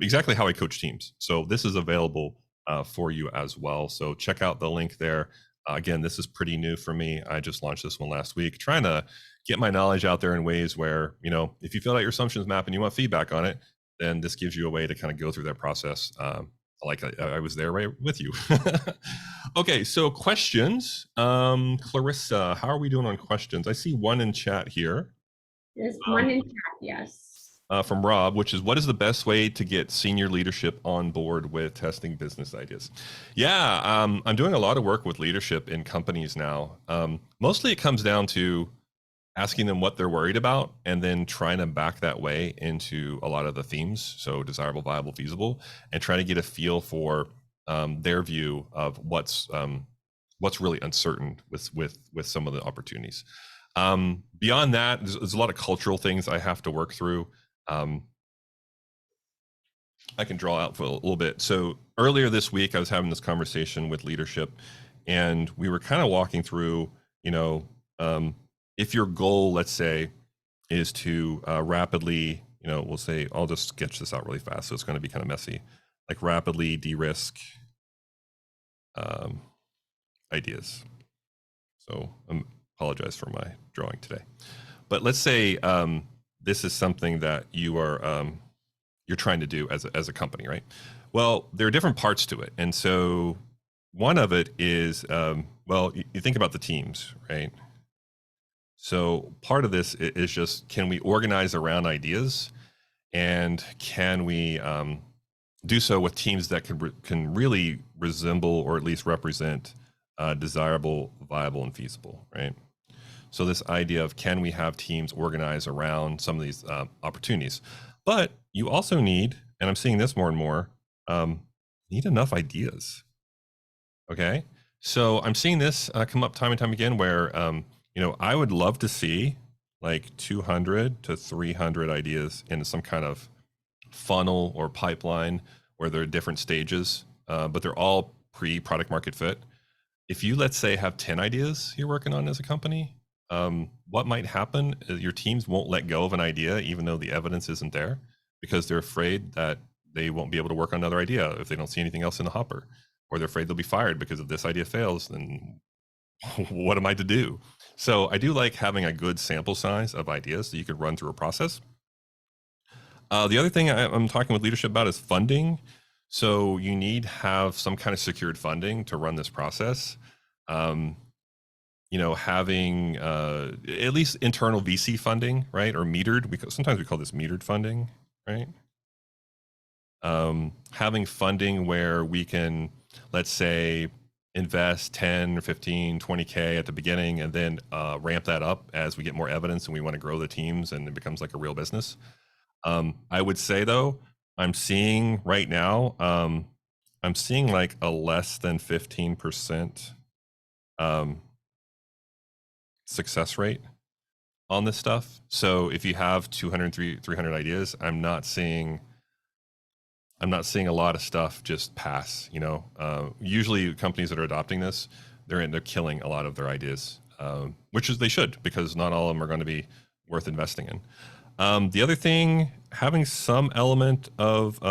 exactly how I coach teams. So this is available for you as well. So check out the link there. Again, this is pretty new for me. I just launched this one last week, trying to get my knowledge out there in ways where, if you fill out your assumptions map and you want feedback on it, then this gives you a way to kind of go through that process. Like I was there right with you. Okay, so questions. Clarissa, how are we doing on questions? I see one in chat here. There's one in chat, yes. From Rob, which is, what is the best way to get senior leadership on board with testing business ideas? Yeah, I'm doing a lot of work with leadership in companies now. Mostly it comes down to asking them what they're worried about and then trying to back that way into a lot of the themes. So desirable, viable, feasible, and trying to get a feel for their view of what's really uncertain with some of the opportunities. Beyond that, there's a lot of cultural things I have to work through. I can draw out for a little bit. So earlier this week, I was having this conversation with leadership, and we were kind of walking through, if your goal, let's say, is to rapidly, we'll say, I'll just sketch this out really fast, so it's going to be kind of messy, like rapidly de-risk ideas. So I apologize for my drawing today. But let's say this is something that you're trying to do as a company, right? Well, there are different parts to it, and so one of it is well, you think about the teams, right? So part of this is just, can we organize around ideas, and can we do so with teams that can really resemble or at least represent desirable, viable, and feasible, right? So this idea of, can we have teams organize around some of these opportunities? But you also need, and I'm seeing this more and more, need enough ideas. Okay, so I'm seeing this come up time and time again, where I would love to see like 200 to 300 ideas in some kind of funnel or pipeline where there are different stages, but they're all pre-product market fit. If you, let's say, have 10 ideas you're working on as a company, what might happen is your teams won't let go of an idea even though the evidence isn't there, because they're afraid that they won't be able to work on another idea if they don't see anything else in the hopper, or they're afraid they'll be fired because if this idea fails, then what am I to do? So I do like having a good sample size of ideas that you could run through a process. The other thing I'm talking with leadership about is funding. So you need to have some kind of secured funding to run this process. Having at least internal VC funding, right? Or metered. Sometimes we call this metered funding, right? Having funding where we can, let's say, invest 10 or 15, 20K at the beginning, and then ramp that up as we get more evidence and we want to grow the teams and it becomes like a real business. I would say though, I'm seeing right now, I'm seeing like a less than 15% success rate on this stuff. So if you have 200, 300 ideas, I'm not seeing a lot of stuff just pass. Usually companies that are adopting this, they're killing a lot of their ideas, which is they should, because not all of them are going to be worth investing in. The other thing, having some element of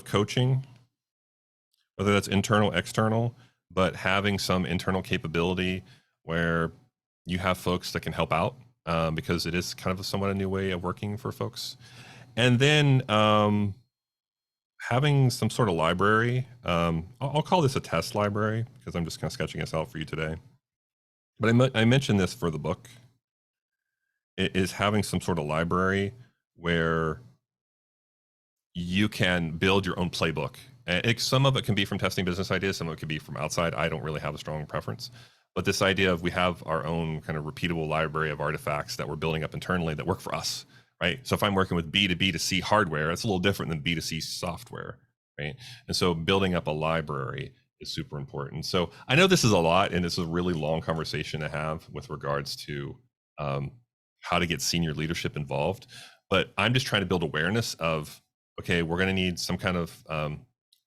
coaching, whether that's internal, external, but having some internal capability where you have folks that can help out, because it is kind of somewhat a new way of working for folks. And then having some sort of library. I'll call this a test library because I'm just kind of sketching this out for you today. But I mentioned this for the book. It is having some sort of library where you can build your own playbook. Some of it can be from testing business ideas, some of it could be from outside. I don't really have a strong preference. But this idea of, we have our own kind of repeatable library of artifacts that we're building up internally that work for us, right? So if I'm working with B2B2C hardware, it's a little different than B2C software, right? And so building up a library is super important. So I know this is a lot, and it's a really long conversation to have with regards to how to get senior leadership involved. But I'm just trying to build awareness of, okay, we're going to need some kind of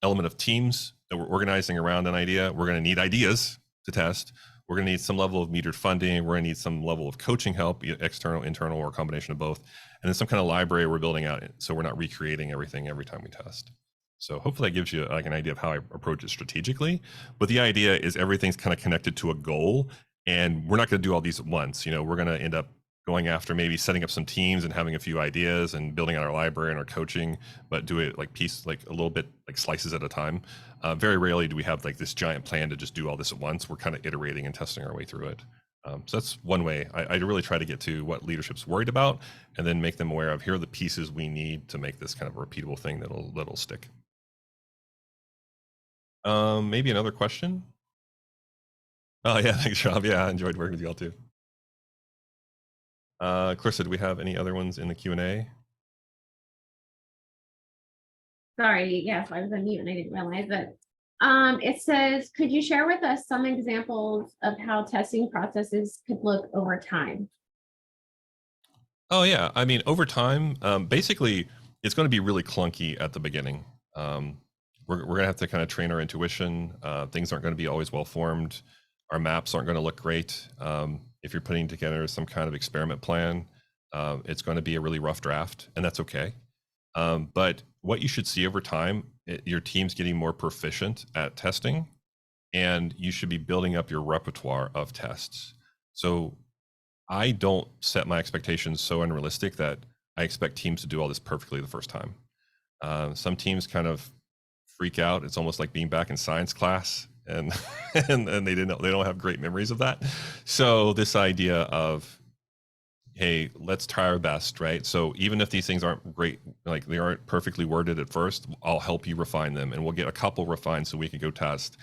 element of teams that we're organizing around an idea. We're going to need ideas to test. We're going to need some level of metered funding. We're going to need some level of coaching help, external, internal, or a combination of both. And then some kind of library we're building out, so we're not recreating everything every time we test. So hopefully that gives you like an idea of how I approach it strategically. But the idea is everything's kind of connected to a goal, and we're not going to do all these at once. We're going to end up going after maybe setting up some teams and having a few ideas and building out our library and our coaching, but do it like a little bit, like slices at a time. Very rarely do we have like this giant plan to just do all this at once. We're kind of iterating and testing our way through it. So that's one way I really try to get to what leadership's worried about, and then make them aware of, here are the pieces we need to make this kind of a repeatable thing that'll stick. Maybe another question. Oh yeah, thanks, Rob. Yeah, I enjoyed working with you all too. Clarissa, do we have any other ones in the Q&A? Sorry, yes, I was on mute and I didn't realize it. It says, could you share with us some examples of how testing processes could look over time? Oh yeah, I mean, over time, basically, it's going to be really clunky at the beginning. We're going to have to kind of train our intuition. Things aren't going to be always well formed. Our maps aren't going to look great. If you're putting together some kind of experiment plan, it's going to be a really rough draft, and that's okay. But what you should see over time, your team's getting more proficient at testing, and you should be building up your repertoire of tests. So I don't set my expectations so unrealistic that I expect teams to do all this perfectly the first time. Some teams kind of freak out. It's almost like being back in science class, and and they don't have great memories of that. So this idea of, hey, let's try our best, right? So even if these things aren't great, like they aren't perfectly worded at first, I'll help you refine them, and we'll get a couple refined so we can go test.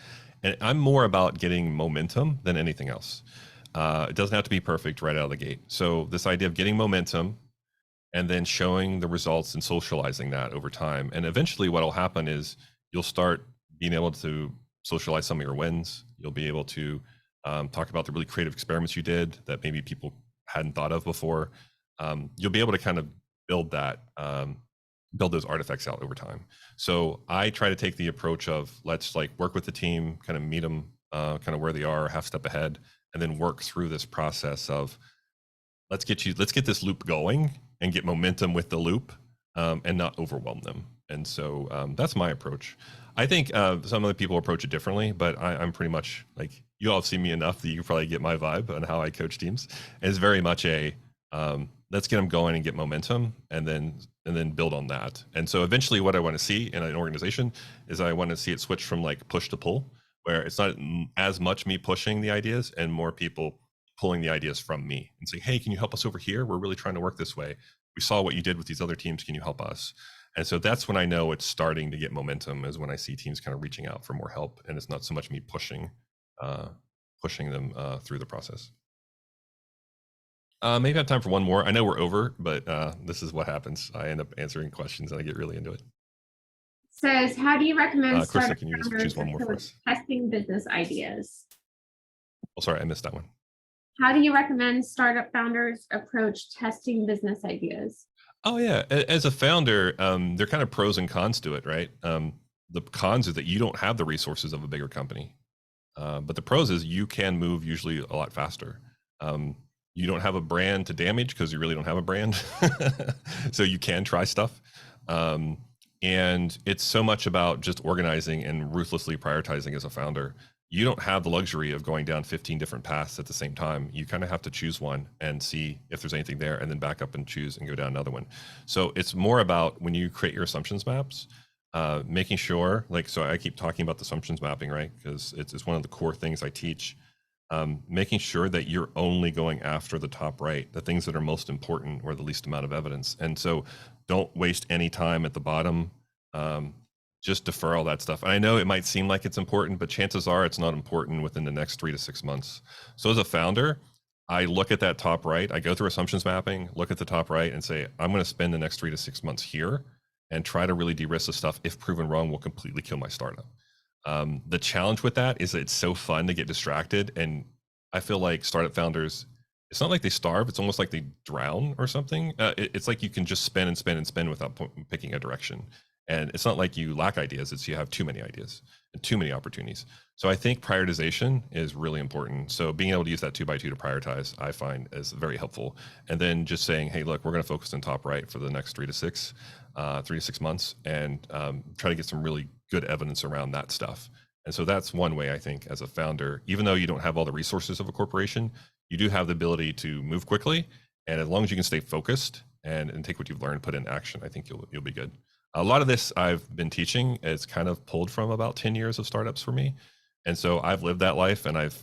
And I'm more about getting momentum than anything else. It doesn't have to be perfect right out of the gate. So this idea of getting momentum and then showing the results and socializing that over time. And eventually what will happen is you'll start being able to socialize some of your wins. You'll be able to talk about the really creative experiments you did that maybe people hadn't thought of before. You'll be able to kind of build that, build those artifacts out over time. So I try to take the approach of, let's like work with the team, kind of meet them kind of where they are, half step ahead, and then work through this process of, let's get this loop going and get momentum with the loop, and not overwhelm them. And so that's my approach. I think some other people approach it differently, but I'm pretty much like, you all have seen me enough that you probably get my vibe on how I coach teams. And it's very much a let's get them going and get momentum, and then build on that. And so eventually what I want to see in an organization is I want to see it switch from like push to pull, where it's not as much me pushing the ideas and more people pulling the ideas from me and saying, hey, can you help us over here? We're really trying to work this way. We saw what you did with these other teams. Can you help us? And so that's when I know it's starting to get momentum, is when I see teams kind of reaching out for more help, and it's not so much me pushing them through the process. Maybe I have time for one more. I know we're over, but this is what happens. I end up answering questions and I get really into it. Says, how do you recommend Krista, startup can you just founders choose one more for approach us? testing business ideas? Oh, sorry, I missed that one. How do you recommend startup founders approach testing business ideas? Oh yeah, as a founder, there are kind of pros and cons to it, right? The cons is that you don't have the resources of a bigger company, but the pros is you can move usually a lot faster. You don't have a brand to damage because you really don't have a brand, so you can try stuff. And it's so much about just organizing and ruthlessly prioritizing as a founder. You don't have the luxury of going down 15 different paths at the same time. You kind of have to choose one and see if there's anything there, and then back up and choose and go down another one. So it's more about, when you create your assumptions maps, making sure, like, so I keep talking about the assumptions mapping, right? Because it's one of the core things I teach. Making sure that you're only going after the top right, the things that are most important or the least amount of evidence. And so don't waste any time at the bottom. Just defer all that stuff. And I know it might seem like it's important, but chances are it's not important within the next 3 to 6 months. So as a founder, I look at that top right, I go through assumptions mapping, look at the top right and say, I'm going to spend the next 3 to 6 months here and try to really de-risk the stuff. If proven wrong, will completely kill my startup. The challenge with that is that it's so fun to get distracted. And I feel like startup founders, it's not like they starve, it's almost like they drown or something. It's like you can just spin and spin and spin without picking a direction. And it's not like you lack ideas, it's you have too many ideas and too many opportunities. So I think prioritization is really important. So being able to use that 2x2 to prioritize, I find, is very helpful. And then just saying, hey, look, we're going to focus on top right for the next 3 to 6 months, and try to get some really good evidence around that stuff. And so that's one way, I think, as a founder, even though you don't have all the resources of a corporation, you do have the ability to move quickly. And as long as you can stay focused and take what you've learned, put in action, I think you'll be good. A lot of this I've been teaching is kind of pulled from about 10 years of startups for me. And so I've lived that life, and I've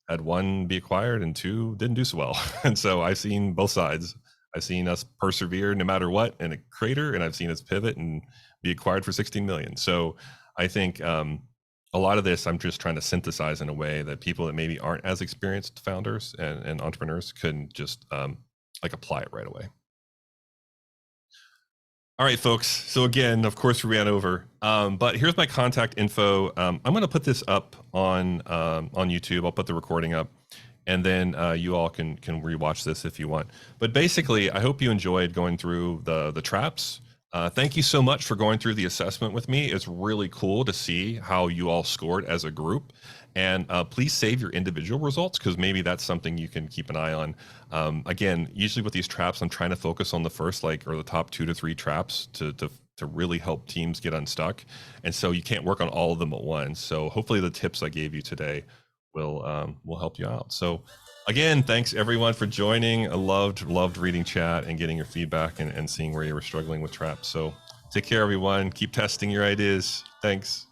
had 1 be acquired and 2 didn't do so well. And so I've seen both sides. I've seen us persevere no matter what in a crater, and I've seen us pivot and be acquired for 16 million. So I think a lot of this I'm just trying to synthesize in a way that people that maybe aren't as experienced founders and entrepreneurs can just like apply it right away. All right, folks. So again, of course, we ran over, but here's my contact info. I'm going to put this up on YouTube. I'll put the recording up, and then you all can rewatch this if you want. But basically, I hope you enjoyed going through the traps. Thank you so much for going through the assessment with me. It's really cool to see how you all scored as a group. And please save your individual results, because maybe that's something you can keep an eye on. Again, usually with these traps, I'm trying to focus on the first, or the top 2 to 3 traps to to really help teams get unstuck. And so you can't work on all of them at once. So hopefully the tips I gave you today will help you out. So again, thanks everyone for joining. I loved reading chat and getting your feedback and seeing where you were struggling with traps. So take care, everyone. Keep testing your ideas. Thanks.